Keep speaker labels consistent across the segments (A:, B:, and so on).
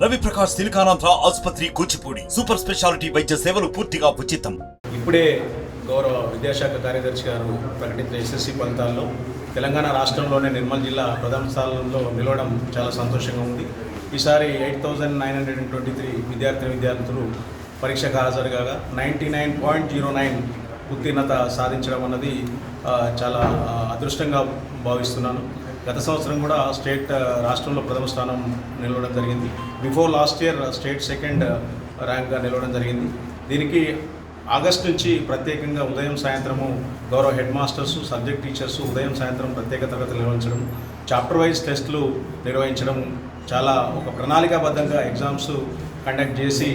A: రవి ప్రకాష్ సిలికానాంధ్ర ఆసుపత్రి Kuchipudi super speciality వైద్య సేవలు పూర్తిగా ఉచితం.
B: ఇప్పుడే గౌరవ విద్యాశాఖ కార్యదర్శి గారు ప్రకటించిన ఎస్ఎస్సి ఫలితాల్లో తెలంగాణ రాష్ట్రంలోనే నిర్మల్ జిల్లా ప్రథమ స్థానంలో నిలవడం చాలా సంతోషంగా ఉంది. ఈసారి 8,923 విద్యార్థులు పరీక్షకు హాజరు కాగా 99.09 ఉత్తీర్ణత సాధించడం అన్నది చాలా అదృష్టంగా భావిస్తున్నాను. గత సంవత్సరం కూడా స్టేట్ రాష్ట్రంలో ప్రథమ స్థానం నిలవడం జరిగింది. Before last year state second ర్యాంక్గా నిలవడం జరిగింది. దీనికి ఆగస్టు నుంచి ప్రత్యేకంగా ఉదయం సాయంత్రము గౌరవ హెడ్ మాస్టర్స్, సబ్జెక్ట్ టీచర్స్ ఉదయం సాయంత్రం ప్రత్యేక తరగతులు నిర్వహించడం, చాప్టర్ వైజ్ టెస్టులు నిర్వహించడం, చాలా ఒక ప్రణాళికాబద్ధంగా ఎగ్జామ్స్ కండక్ట్ చేసి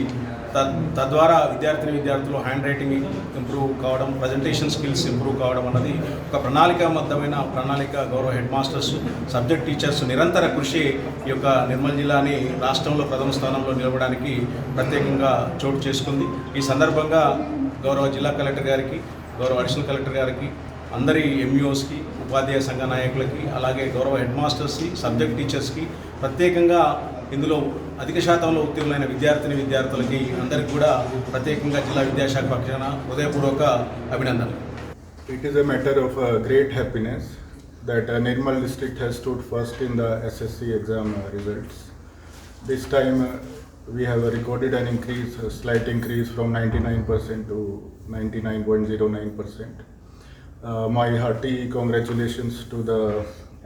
B: తద్వారా విద్యార్థులు హ్యాండ్ రైటింగ్ ఇంప్రూవ్ కావడం, ప్రజెంటేషన్ స్కిల్స్ ఇంప్రూవ్ కావడం అన్నది ఒక ప్రణాళిక గౌరవ హెడ్ మాస్టర్స్, సబ్జెక్ట్ టీచర్స్ నిరంతర కృషి ఈ యొక్క నిర్మల్ జిల్లాని రాష్ట్రంలో ప్రథమ స్థానంలో నిలవడానికి ప్రత్యేకంగా చోటు చేసుకుంది. ఈ సందర్భంగా గౌరవ జిల్లా కలెక్టర్ గారికి, గౌరవ అడిషనల్ కలెక్టర్ గారికి, అందరి ఎంఈఓస్కి, ఉపాధ్యాయ సంఘ నాయకులకి, అలాగే గౌరవ హెడ్ మాస్టర్స్కి, సబ్జెక్ట్ టీచర్స్కి, ప్రత్యేకంగా ఇందులో అధిక శాతంలో ఉత్తీర్ణులైన విద్యార్థులకి అందరికీ కూడా ప్రత్యేకంగా జిల్లా విద్యాశాఖ పక్షాన హృదయపూర్వక అభినందనలు.
C: It is a matter of great happiness that Nirmal district has stood first in the SSC exam results. This time we have recorded an increase, a slight increase from 99% to 99.09%. My hearty congratulations to the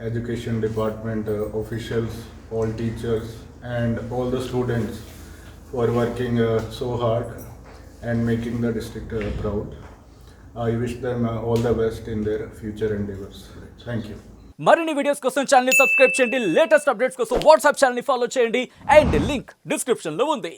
C: Education Department officials, all teachers and all the students for working so hard and making the district proud. I wish them all the best in their future endeavors. Thank you.
D: మరిన్ని videos కోసం channel ని subscribe చేయండి, latest updates కోసం WhatsApp channel ని follow చేయండి and link description లో ఉంది.